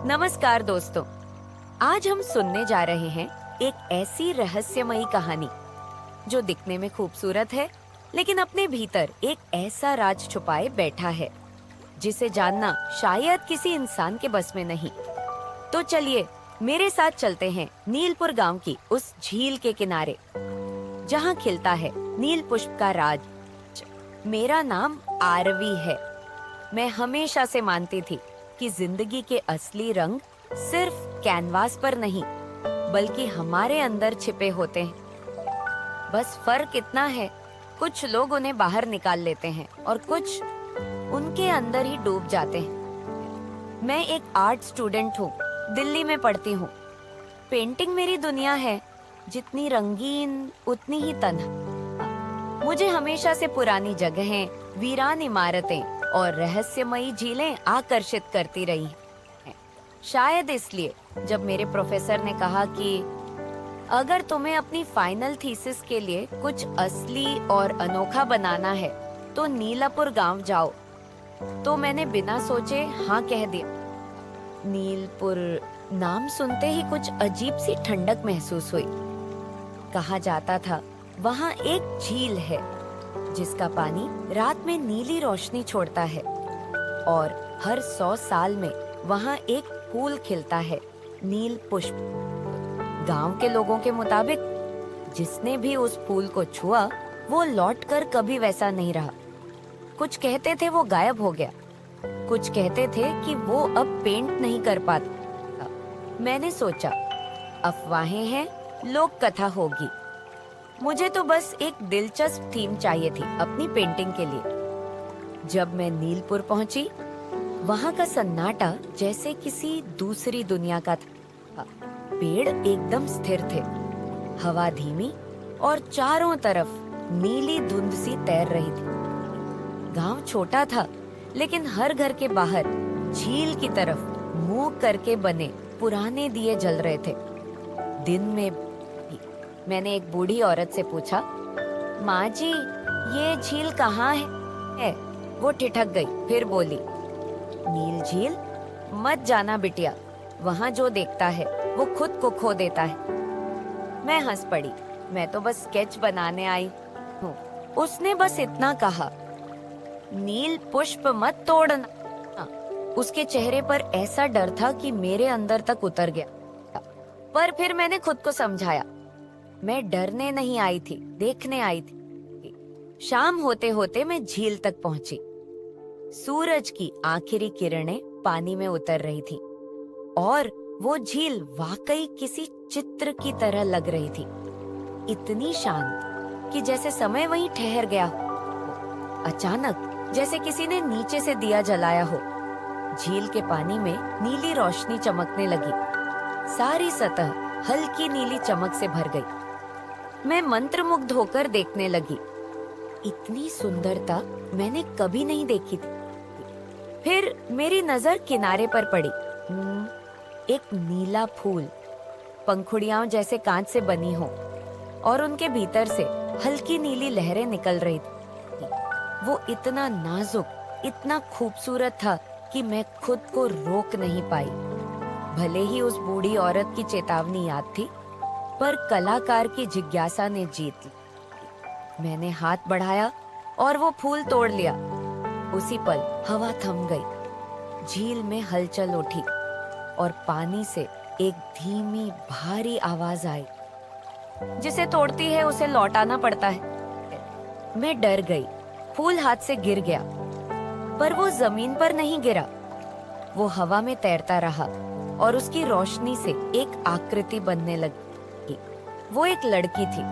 नमस्कार दोस्तों। आज हम सुनने जा रहे हैं एक ऐसी रहस्यमयी कहानी जो दिखने में खूबसूरत है, लेकिन अपने भीतर एक ऐसा राज छुपाए बैठा है जिसे जानना शायद किसी इंसान के बस में नहीं। तो चलिए मेरे साथ चलते हैं नीलपुर गांव की उस झील के किनारे जहां खिलता है नील पुष्प का राज। मेरा नाम आरवी है। मैं हमेशा से मानती थी कि जिंदगी के असली रंग सिर्फ कैनवास पर नहीं बल्कि हमारे अंदर छिपे होते हैं। बस फर्क इतना है, कुछ लोग उन्हें बाहर निकाल लेते हैं और कुछ उनके अंदर ही डूब जाते हैं। मैं एक आर्ट स्टूडेंट हूँ, दिल्ली में पढ़ती हूँ। पेंटिंग मेरी दुनिया है, जितनी रंगीन उतनी ही तन्हा। मुझे हमेशा से पुरानी जगहें, वीरान इमारतें और रहस्यमयी झीलें आकर्षित करती रही हैं। शायद इसलिए जब मेरे प्रोफेसर ने कहा कि अगर तुम्हें अपनी फाइनल थीसिस के लिए कुछ असली और अनोखा बनाना है तो नीलापुर गांव जाओ, तो मैंने बिना सोचे हाँ कह दिया। नीलपुर नाम सुनते ही कुछ अजीब सी ठंडक महसूस हुई। कहा जाता था वहाँ एक झील है जिसका पानी रात में नीली रोशनी छोड़ता है और हर 100 साल में वहाँ एक फूल खिलता है, नील पुष्प। गांव के लोगों के मुताबिक जिसने भी उस फूल को छुआ वो लौटकर कभी वैसा नहीं रहा। कुछ कहते थे वो गायब हो गया, कुछ कहते थे कि वो अब पेंट नहीं कर पाता। मैंने सोचा अफवाहें हैं, लोक कथा होगी। मुझे तो बस एक दिलचस्प थीम चाहिए थी अपनी पेंटिंग के लिए। जब मैं नीलपुर पहुंची, वहां का सन्नाटा जैसे किसी दूसरी दुनिया का था। पेड़ एकदम स्थिर थे, हवा धीमी और चारों तरफ नीली धुंध सी तैर रही थी। गांव छोटा था, लेकिन हर घर के बाहर झील की तरफ मुंह करके बने पुराने दिए जल रहे थे। दिन में मैंने एक बूढ़ी औरत से पूछा, माँ जी ये झील कहाँ है? वो ठिठक गई, फिर बोली, नील झील मत जाना बिटिया, वहाँ जो देखता है वो खुद को खो देता है। मैं हंस पड़ी, मैं तो बस स्केच बनाने आई हूँ। उसने बस इतना कहा, नील पुष्प मत तोड़ना। उसके चेहरे पर ऐसा डर था कि मेरे अंदर तक उतर गया। पर फिर मैंने खुद को समझाया, मैं डरने नहीं आई थी, देखने आई थी। शाम होते होते मैं झील तक पहुंची। सूरज की आखिरी किरणें पानी में उतर रही थी और वो झील वाकई किसी चित्र की तरह लग रही थी। इतनी शांत कि जैसे समय वहीं ठहर गया हो। अचानक जैसे किसी ने नीचे से दिया जलाया हो। झील के पानी में नीली रोशनी चमकने लगी, सारी सतह हल्की नीली चमक से भर गई। मैं मंत्रमुग्ध होकर देखने लगी। इतनी सुंदरता मैंने कभी नहीं देखी थी। फिर मेरी नजर किनारे पर पड़ी। एक नीला फूल, पंखुड़ियां जैसे कांच से बनी हो और उनके भीतर से हल्की नीली लहरें निकल रही थी। वो इतना नाजुक, इतना खूबसूरत था कि मैं खुद को रोक नहीं पाई। भले ही उस बूढ़ी औरत की चेतावनी याद थी, पर कलाकार की जिज्ञासा ने जीत ली। मैंने हाथ बढ़ाया और वो फूल तोड़ लिया। उसी पल हवा थम गई, झील में हलचल उठी और पानी से एक धीमी भारी आवाज आई। जिसे तोड़ती है उसे लौटाना पड़ता है। मैं डर गई, फूल हाथ से गिर गया, पर वो जमीन पर नहीं गिरा। वो हवा में तैरता रहा और उसकी रोशनी से एक आकृति बनने लगी। वो एक लड़की थी,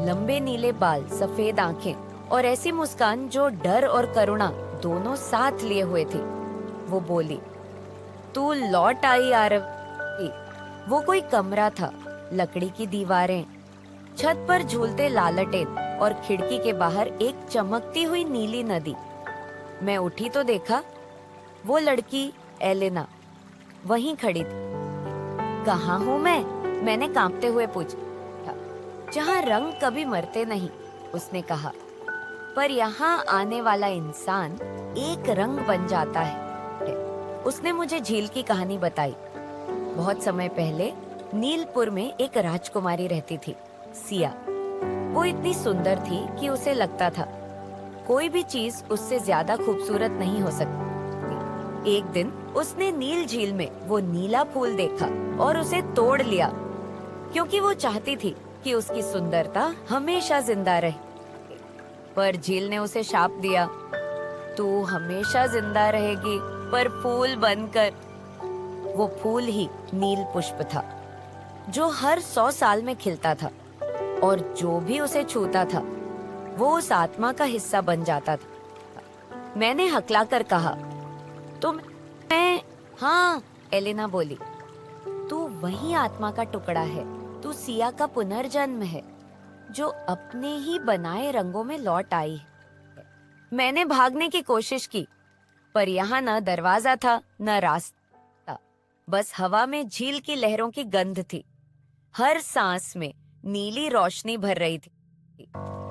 लंबे नीले बाल, सफेद आंखें और ऐसी मुस्कान जो डर और करुणा दोनों साथ लिए हुए थी। वो बोली, तू लौट आई आरवी। वो कोई कमरा था, लकड़ी की दीवारें, छत पर झूलते लालटेन और खिड़की के बाहर एक चमकती हुई नीली नदी। मैं उठी तो देखा वो लड़की एलेना वहीं खड़ी थी। कहाँ हूँ मैंने कांपते हुए पूछा। जहाँ रंग कभी मरते नहीं, उसने कहा, पर यहाँ आने वाला इंसान एक रंग बन जाता है। उसने मुझे झील की कहानी बताई। बहुत समय पहले नीलपुर में एक राजकुमारी रहती थी, सिया। वो इतनी सुंदर थी कि उसे लगता था कोई भी चीज उससे ज्यादा खूबसूरत नहीं हो सकती। एक दिन उसने नील झील में वो नीला फूल देखा और उसे तोड़ लिया, क्योंकि वो चाहती थी कि उसकी सुंदरता हमेशा जिंदा रहे। पर झील ने उसे शाप दिया, तू हमेशा जिंदा रहेगी, पर फूल बनकर। वो फूल ही नील पुष्प था, जो हर 100 साल में खिलता था, और जो भी उसे छूता था वो उस आत्मा का हिस्सा बन जाता था। मैंने हकलाकर कहा, तुम? मैं? हाँ, एलेना बोली, तू वही आत्मा का टुकड़ा है। तू सिया का पुनर्जन्म है, जो अपने ही बनाए रंगों में लौट आई है। मैंने भागने की कोशिश की, पर यहाँ न दरवाजा था न रास्ता, बस हवा में झील की लहरों की गंध थी। हर सांस में नीली रोशनी भर रही थी।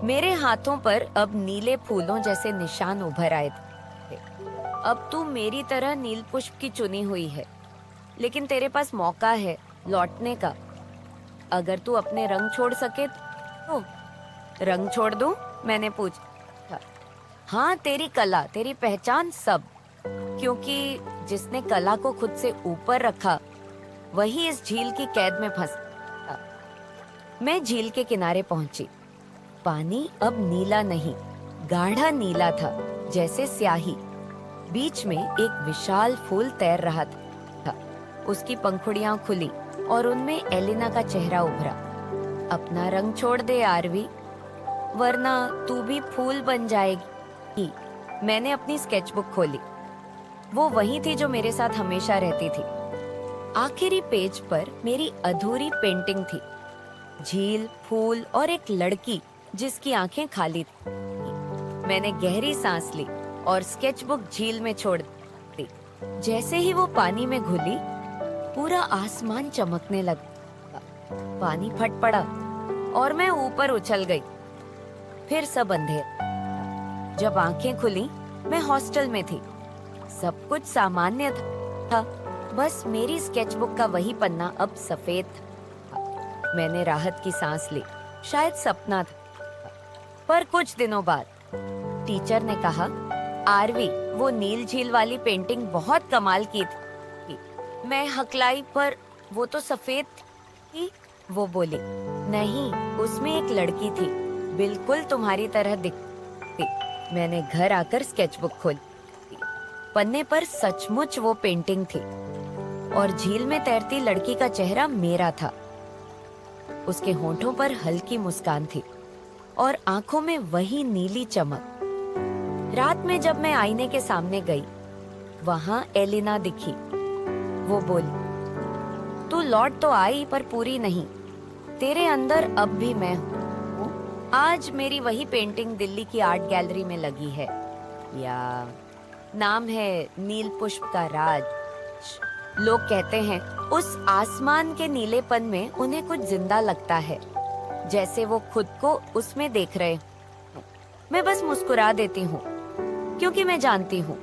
मेरे हाथों पर अब नीले फूलों जैसे निशान उभर आए थे। अब तू मेरी तरह नील पुष्प की चुनी हुई है, लेकिन तेरे पास मौका है लौटने का। अगर तू अपने रंग छोड़ सके तो। रंग छोड़ दूं? मैंने पूछा। हाँ, तेरी कला, तेरी पहचान, सब। क्योंकि जिसने कला को खुद से ऊपर रखा वही इस झील की कैद में फंसा। मैं झील के किनारे पहुंची। पानी अब नीला नहीं, गाढ़ा नीला था, जैसे स्याही। बीच में एक विशाल फूल तैर रहा था। उसकी पंखुड़ियां खुली और उनमें एलिना का चेहरा उभरा। अपना रंग छोड़ दे आरवी, वरना तू भी फूल बन जाएगी। मैंने अपनी स्केचबुक खोली। वो वही थी जो मेरे साथ हमेशा रहती थी। आखिरी पेज पर मेरी अधूरी पेंटिंग थी, झील, फूल और एक लड़की जिसकी आंखें खाली थी। मैंने गहरी सांस ली और स्केचबुक झील में छोड़ दी। जैसे ही वो पानी में घुली, पूरा आसमान चमकने लगा। पानी फट पड़ा और मैं ऊपर उछल गई। फिर सब अंधेरा। जब आंखें खुली, मैं हॉस्टल में थी। सब कुछ सामान्य था, बस मेरी स्केचबुक का वही पन्ना अब सफेद था। मैंने राहत की सांस ली, शायद सपना था। पर कुछ दिनों बाद टीचर ने कहा, आरवी, वो नील झील वाली पेंटिंग बहुत कमाल की थी। मैं हकलाई, पर वो तो सफेद थी। वो बोली, नहीं, उसमें एक लड़की थी, बिल्कुल तुम्हारी तरह दिखती। मैंने घर आकर स्केचबुक खोली। पन्ने पर सचमुच वो पेंटिंग थी, और झील में तैरती लड़की का चेहरा मेरा था। उसके होठों पर हल्की मुस्कान थी और आंखों में वही नीली चमक। रात में जब मैं आईने के सामने गई, वहां एलिना दिखी। वो बोली, तू लौट तो आई, पर पूरी नहीं। तेरे अंदर अब भी मैं हूँ। आज मेरी वही पेंटिंग दिल्ली की आर्ट गैलरी में लगी है, या नाम है नील पुष्प का राज। लोग कहते हैं उस आसमान के नीलेपन में उन्हें कुछ जिंदा लगता है, जैसे वो खुद को उसमें देख रहे हों। मैं बस मुस्कुरा देती हूँ, क्योंकि मैं जानती हूँ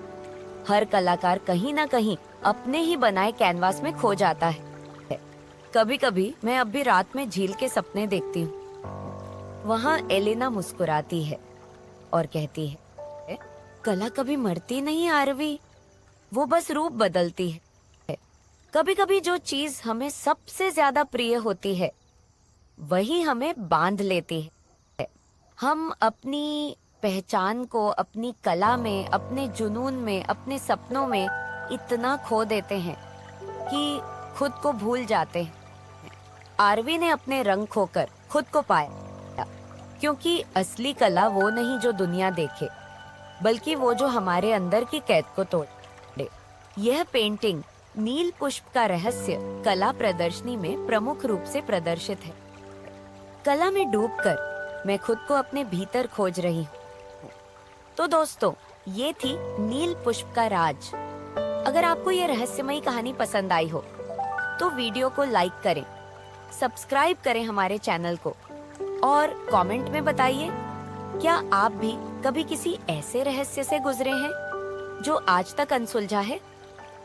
हर कलाकार कहीं ना कहीं अपने ही बनाए कैनवास में खो जाता है। कभी कभी मैं अब भी रात में झील के सपने देखती हूँ। वहाँ एलिना मुस्कुराती है और कहती है, कला कभी मरती नहीं आरवी, वो बस रूप बदलती है। कभी कभी जो चीज हमें सबसे ज्यादा प्रिय होती है, वही हमें बांध लेती है। हम अपनी पहचान को अपनी कला में, अपने जुनून में, अपने सपनों में इतना खो देते हैं कि खुद को भूल जाते हैं। आरवी ने अपने रंग खोकर खुद को पाया, क्योंकि असली कला वो नहीं जो दुनिया देखे, बल्कि वो जो हमारे अंदर की कैद को तोड़े। यह पेंटिंग नील पुष्प का रहस्य कला प्रदर्शनी में प्रमुख रूप से प्रदर्शित है। कला में डूबकर मैं खुद को अपने भीतर खोज रही हूँ। तो दोस्तों, ये थी नील पुष्प का राज। अगर आपको ये रहस्यमयी कहानी पसंद आई हो तो वीडियो को लाइक करें, सब्सक्राइब करें हमारे चैनल को, और कमेंट में बताइए, क्या आप भी कभी किसी ऐसे रहस्य से गुजरे हैं जो आज तक अनसुलझा है?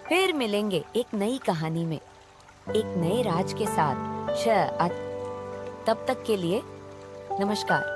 फिर मिलेंगे एक नई कहानी में, एक नए राज के साथ। तब तक के लिए नमस्कार।